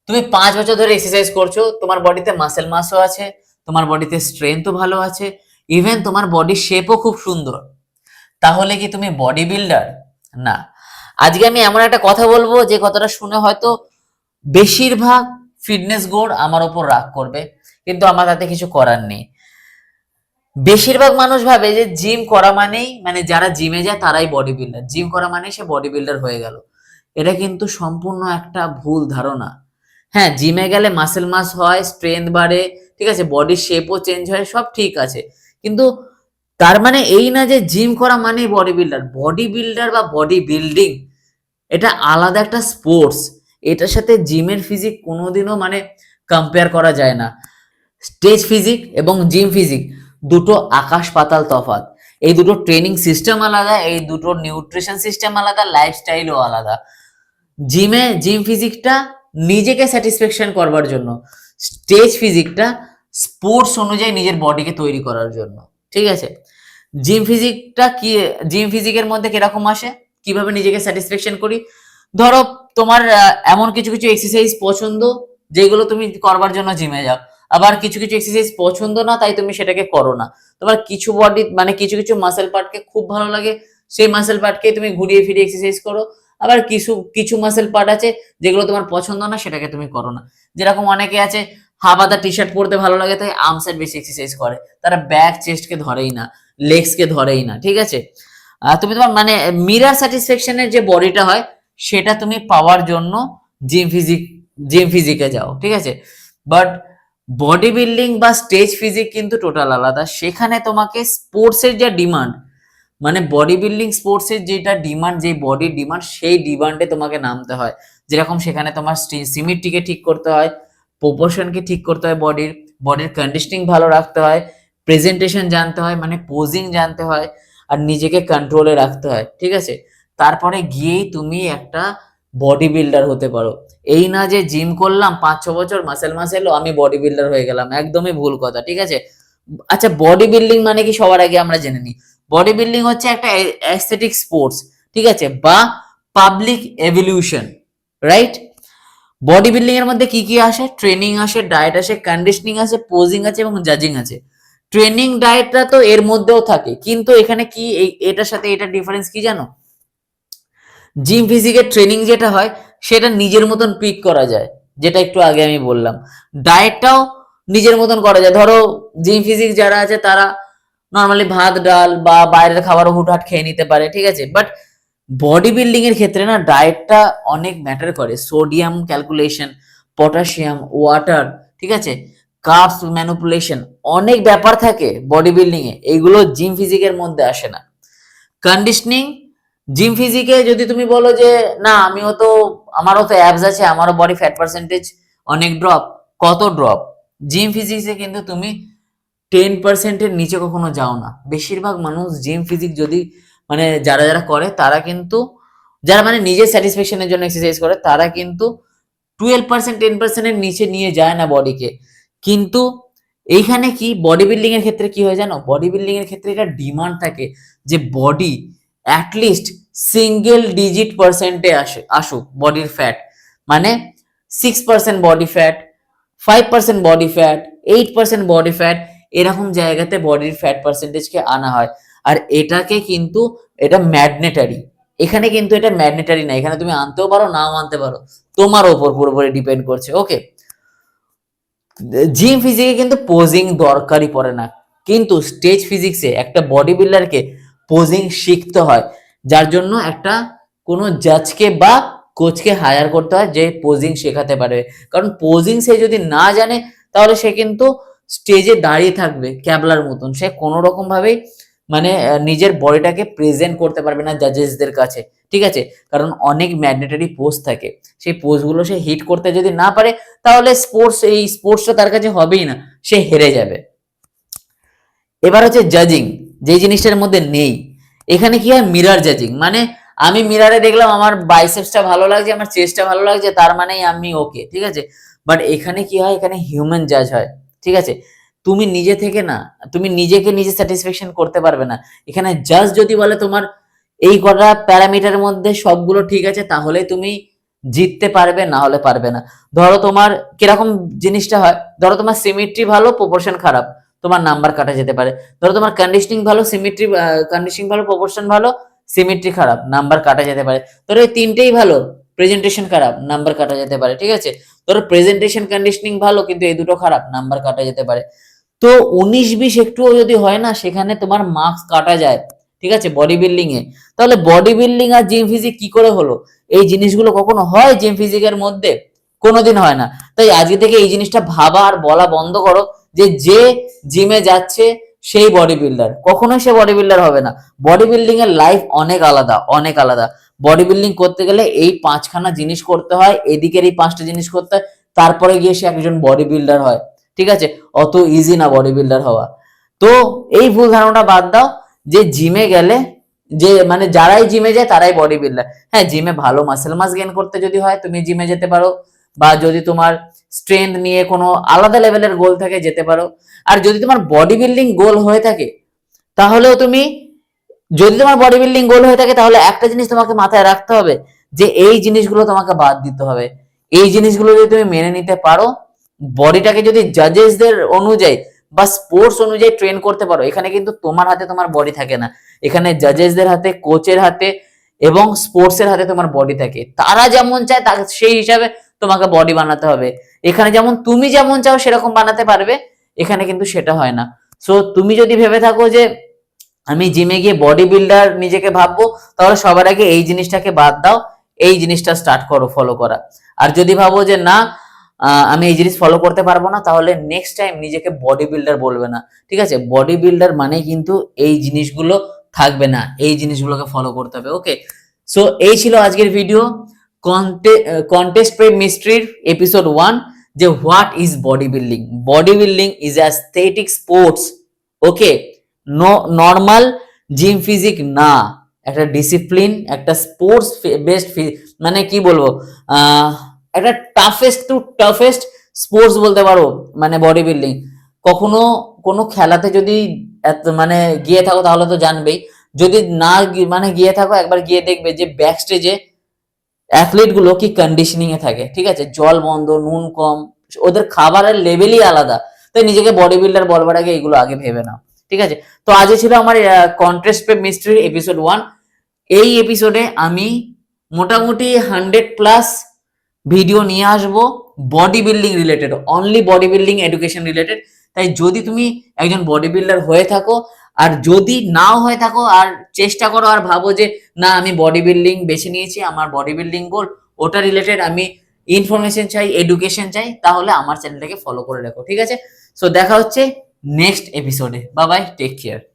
তুমি 5 বছর ধরে এক্সারসাইজ করছো, তোমার বডিতে মাসেল মাসও আছে, তোমার বডিতে স্ট্রেংথও ভালো আছে, ইভেন তোমার বডি শেপও খুব সুন্দর, তাহলে কি তুমি বডি বিল্ডার? না। আজকে আমি এমন একটা কথা বলবো যে কথাটা শুনে হয়তো বেশিরভাগ ফিটনেস গোর আমার ওপর রাগ করবে, কিন্তু আমার তাতে কিছু করার নেই। বেশিরভাগ মানুষ ভাবে যে জিম করা মানেই, মানে যারা জিমে যায় তারাই বডি বিল্ডার, জিম করা মানেই সে বডি বিল্ডার হয়ে গেল। এটা কিন্তু সম্পূর্ণ একটা ভুল ধারণা। হ্যাঁ, জিমে গেলে মাসেল মাস হয়, স্ট্রেংথ বাড়ে, ঠিক আছে, বডির শেপও চেঞ্জ হয়, সব ঠিক আছে, কিন্তু তার মানে এই না যে জিম করা মানেই বডি বিল্ডার। বডি বিল্ডার বা বডি বিল্ডিং এটা আলাদা একটা স্পোর্টস। এটার সাথে জিমের ফিজিক কোনোদিনও মানে কম্পেয়ার করা যায় না। স্টেজ ফিজিক এবং জিম ফিজিক দুটো আকাশ পাতাল তফাৎ। এই দুটো ট্রেনিং সিস্টেম আলাদা, এই দুটো নিউট্রিশন সিস্টেম আলাদা, লাইফস্টাইলও আলাদা। জিম ফিজিকটা নিজেকে স্যাটিসফ্যাকশন করবার জন্য, স্টেজ ফিজিকটা স্পোর্টস অনুযায়ী নিজের বডিকে তৈরি করার জন্য, ঠিক আছে। জিম ফিজিকটা কি, জিম ফিজিকের মধ্যে কিরকম আসে, কিভাবে নিজেকে স্যাটিসফ্যাকশন করি? ধরো তোমার এমন কিছু কিছু এক্সারসাইজ পছন্দ যেগুলো তুমি করবার জন্য জিমে যাও, আবার কিছু কিছু এক্সারসাইজ পছন্দ না তাই তুমি সেটাকে করো না। তোমার কিছু বডি মানে কিছু কিছু মাসেল পার্টকে খুব ভালো লাগে, সেই মাসেল পার্টকে তুমি ঘুরিয়ে ফিরিয়ে এক্সারসাইজ করো। আবার কিছু কিছু মাসেল পার্ট আছে যেগুলো তোমার পছন্দ না, সেটাকে তুমি করো না। যেরকম অনেকে আছে হাফ টি শার্ট পরতে ভালো লাগে তাই আর্মসের বেশি এক্সারসাইজ করে, তারা ব্যাক চেস্টকে ধরেই না, লেগস কে ধরেই না, ঠিক আছে। তুমি তোমার মানে মিরার স্যাটিসফ্যাকশনের যে বডিটা হয় সেটা তুমি পাওয়ার জন্য জিম ফিজিক জিম ফিজিকে যাও, ঠিক আছে। বাট বডি বিল্ডিং বা স্টেজ ফিজিক কিন্তু টোটাল আলাদা। সেখানে তোমাকে স্পোর্টসের যা ডিমান্ড, মানে বডি বিল্ডিং স্পোর্টসের যেটা ডিমান্ড, যে বডির ডিমান্ড, সেই ডিমান্ডে তোমাকে নামতে হয়। যেরকম সেখানে তোমার সিমিট্রিকে ঠিক করতে হয়, প্রপোর্শনকে ঠিক করতে হয়, বডির বডির কন্ডিশনিং ভালো রাখতে হয়, প্রেজেন্টেশন জানতে হয়, মানে পোজিং জানতে হয়, আর নিজেকে কন্ট্রোলে রাখতে হয়, ঠিক আছে। তারপরে গিয়েই তুমি একটা বডি বিল্ডার হতে পারো। এই না যে জিম করলাম 5-6 বছর, মাসেল মাস এলো, আমি বডি বিল্ডার হয়ে গেলাম, একদমই ভুল কথা, ঠিক আছে। আচ্ছা, বডি বিল্ডিং মানে কি সবার আগে আমরা জেনে নিই। বডি বিল্ডিং হচ্ছে একটা অ্যাস্থেটিক স্পোর্টস, ঠিক আছে, বা public evolution, right. Body building এর মধ্যে কি কি আসে? ট্রেনিং আসে, ডায়েট আসে, কন্ডিশনিং আছে, পোজিং আছে এবং জাজিং আছে। ট্রেনিং ডায়েটটা তো এর মধ্যেও থাকে, কিন্তু এখানে কি এটার সাথে এটা ডিফারেন্স কি জানো? জিম ফিজিকের ট্রেনিং যেটা হয় সেটা নিজের মতন পিক করা যায়, যেটা একটু আগে আমি বললাম। ডায়েটটাও নিজের মতন করা যায়। ধরো জিম ফিজিক যারা আছে তারা নর্মালি ভাত ডাল বা বাইরের খাবারও হুটহাট খেয়ে নিতে পারে, ঠিক আছে। বাট বডি বিল্ডিং এর ক্ষেত্রে না ডায়েটটা অনেক ম্যাটার করে। সোডিয়াম ক্যালকুলেশন, পটাশিয়াম, ওয়াটার, ঠিক আছে, কার্বস ম্যানিপুলেশন, অনেক ব্যাপার থাকে বডি বিল্ডিং এ, এইগুলো জিম ফিজিকের মধ্যে আসে না। কন্ডিশনিং, জিম ফিজিকে যদি তুমি বলো যে না আমিও তো, আমারও তো অ্যাবস আছে, আমারও বডি ফ্যাট পার্সেন্টেজ অনেক ড্রপ, কত ড্রপ? জিম ফিজিক্সে কিন্তু তুমি 10%-এর নিচে কখনো যাও না। বেশিরভাগ মানুষ জিম ফিজিক যদি মানে যারা যারা করে তারা কিন্তু, যারা মানে নিজের স্যাটিসফ্যাকশনের জন্য এক্সারসাইজ করে, তারা কিন্তু 12%, 10%-এর নিচে নিয়ে যায় না বডিকে। কিন্তু এইখানে কি বডি বিল্ডিং এর ক্ষেত্রে কি হয় জানো? বডি বিল্ডিং এর ক্ষেত্রে এটা ডিমান্ড থাকে যে বডি অ্যাটলিস্ট সিঙ্গেল ডিজিট পার্সেন্টে আসুক বডির ফ্যাট, মানে 6% body fat, 5% body fat, 8% body fat, এরকম জায়গাতে বডির ফ্যাট পার্সেন্টেজকে আনা হয়। আর এটাকে কিন্তু, এটা ম্যাগনেটারি। এখানে কিন্তু এটা ম্যাগনেটারি না, এখানে তুমি আনতেও পারো নাও আনতে পারো, তোমার ওপর পুরোপুরি ডিপেন্ড করছে, ওকে। জিম ফিজিকে কিন্তু পোজিং দরকারই পড়ে না, কিন্তু স্টেজ ফিজিক্সে একটা বডি বিল্ডারকে পোজিং শিখতে হয়, যার জন্য একটা কোনো জাজকে বা কোচকে হায়ার করতে হয় যে পোজিং শেখাতে পারে। কারণ পোজিং সে যদি না জানে তাহলে সে কিন্তু স্টেজে দাঁড়িয়ে থাকবে ক্যাবলার মতন, সে কোনো রকম ভাবেই মানে নিজের বডিটাকে প্রেজেন্ট করতে পারবে না জাজেসদের কাছে, ঠিক আছে। কারণ অনেক ম্যাগনেটারি পোজ থাকে, সেই পোজগুলো সে হিট করতে যদি না পারে তাহলে এই স্পোর্টসটা তার কাছে হবেই না, সে হেরে যাবে। এবার হচ্ছে জাজিং, যে জিনিসটার মধ্যে নেই। এখানে কি হয়? মিরর জাজিং, মানে আমি মিররে দেখলাম আমার বাইসেপসটা ভালো লাগছে, আমার চেস্টটা ভালো লাগছে, তার মানেই আমি ওকে, ঠিক আছে। বাট এখানে কি হয়? এখানে হিউম্যান জাজ হয়, ঠিক আছে। তুমি নিজে থেকে না, তুমি নিজেকে নিজে স্যাটিসফ্যাকশন করতে পারবে না। এখানে জাজ যদি বলে তোমার এই কটা প্যারামিটারের মধ্যে সবগুলো ঠিক আছে, তাহলে তুমি জিততে পারবে, না হলে পারবে না। ধরো তোমার কিরকম জিনিসটা হয়, ধরো তোমার সিমেট্রি ভালো, প্রপোর্শন খারাপ, তোমার নাম্বার কাটা যেতে পারে। ধরো তোমার কন্ডিশনিং ভালো, সিমেট্রি কন্ডিশনিং ভালো, প্রপোর্শন ভালো, সিমেট্রি খারাপ, নাম্বার কাটা যেতে পারে। ধরো এই তিনটেই ভালো, প্রেজেন্টেশন খারাপ, নাম্বার কাটা যেতে পারে, ঠিক আছে। ধরো প্রেজেন্টেশন কন্ডিশনিং ভালো কিন্তু এই দুটো খারাপ, নাম্বার কাটা যেতে পারে। তো 19-20 একটুও যদি হয় না, সেখানে তোমার মার্কস কাটা যায়, ঠিক আছে, বডি বিল্ডিং এ। তাহলে বডি বিল্ডিং আর জিম ফিজিক কি করে হলো? এই জিনিসগুলো কখনো হয় জিম ফিজিকের মধ্যে? কোনোদিন হয় না। তাই আজকে থেকে এই জিনিসটা ভাবা আর বলা বন্ধ করো যে যে জিমে যাচ্ছে সেই বডি বিল্ডার, কখনোই সে বডি বিল্ডার হবে না। বডি বিল্ডিং এর লাইফ অনেক আলাদা, অনেক আলাদা। বডি বিল্ডিং করতে গেলে এই 5খানা জিনিস করতে হয়, এদিকের এই 5টা জিনিস করতে হয়, তারপরে গিয়ে সে একজন বডি বিল্ডার হয়, ঠিক আছে। অত ইজি না বডি বিল্ডার হওয়া। তো এই ভুল ধারণা বাদ দাও যে জিমে গেলে, যে মানে যারাই জিমে যায় তারাই বডি বিল্ডার। হ্যাঁ, জিমে ভালো মাসেল মাস গেইন করতে যদি হয় তুমি জিমে যেতে পারো, বা যদি তোমার স্ট্রেংথ নিয়ে কোনো আলাদা লেভেলের গোল থাকে যেতে পারো। আর যদি তোমার বডি বিল্ডিং গোল হয়ে থাকে, তাহলেও তুমি, যদি তোমার বডি বিল্ডিং গোল হয়ে থাকে, তাহলে একটা জিনিস তোমাকে মাথায় রাখতে হবে যে এই জিনিসগুলো তোমাকে বাদ দিতে হবে। এই জিনিসগুলো যদি তুমি মেনে নিতে পারো, বডিটাকে যদি জাজেসদের অনুযায়ী বা স্পোর্টস অনুযায়ী ট্রেন করতে পারো, এখানে কিন্তু তোমার হাতে তোমার বডি থাকে না, এখানে জাজেসদের হাতে, কোচের হাতে এবং স্পোর্টসের হাতে তোমার বডি থাকে। তারা যেমন চায় সেই হিসাবে তোমাকে বডি বানাতে হবে। এখানে যেমন তুমি যেমন চাও সেরকম বানাতে পারবে, এখানে কিন্তু সেটা হয় না। সো তুমি যদি ভেবে থাকো যে আমি জিমে গিয়ে বডি বিল্ডার নিজেকে ভাববো, তাহলে সবার আগে এই জিনিসটাকে বাদ দাও, এই জিনিসটা স্টার্ট করো ফলো করা। আর যদি ভাবো যে না আমি এই জিনিস ফলো করতে পারবো না, তাহলে নেক্সট টাইম নিজেকে বডি বিল্ডার বলবে না, ঠিক আছে। বডি বিল্ডার মানে কিন্তু এই জিনিসগুলো থাকবে না, এই জিনিসগুলোকে ফলো করতে হবে। ওকে, সো এই ছিল আজকের ভিডিও, কন্টেস্ট প্রেম মিস্ট্রির এপিসোড 1, যে what is body building. Body building is aesthetic sports, okay, normal gym physique না, একটা ডিসিপ্লিন, একটা স্পোর্টস বেসড, মানে কি বলবো, একটা টাফেস্ট টু টাফেস্ট স্পোর্টস বলতে পারো, মানে বডি বিল্ডিং। কখনো কোনো খেলাতে যদি মানে গিয়ে থাকো তাহলে তো জানবেই, যদি না মানে গিয়ে থাকো একবার গিয়ে দেখবে যে ব্যাক স্টেজে অ্যাথলিট গুলো কি কন্ডিশনিং এ থাকে, ঠিক আছে, জল বন্ধ, নুন কম, ওদের খাবারের লেভেলই আলাদা। তাই নিজেকে বডি বিল্ডার বলবার আগে এগুলো আগে ভেবে নাও, ঠিক আছে। তো আজকে ছিল আমার কন্টেস্ট প্রেম মিস্ট্রি এপিসোড 1। এই এপিসোডে আমি মোটামুটি 100+ ভিডিও নিয়ে আসবো body building related, only body building education related. তাই যদি তুমি একজন বডি বিল্ডার হয়ে থাকো, আর যদি নাও হয়ে থাকো আর চেষ্টা করো আর ভাবো যে না আমি বডি বিল্ডিং বেছে নিয়েছি, আমার বডি বিল্ডিং গোল, ওটা রিলেটেড আমি ইনফরমেশন চাই, এডুকেশন চাই, তাহলে আমার চ্যানেলটাকে ফলো করে রাখো, ঠিক আছে। সো দেখা হচ্ছে নেক্সট এপিসোডে। Bye bye, take care.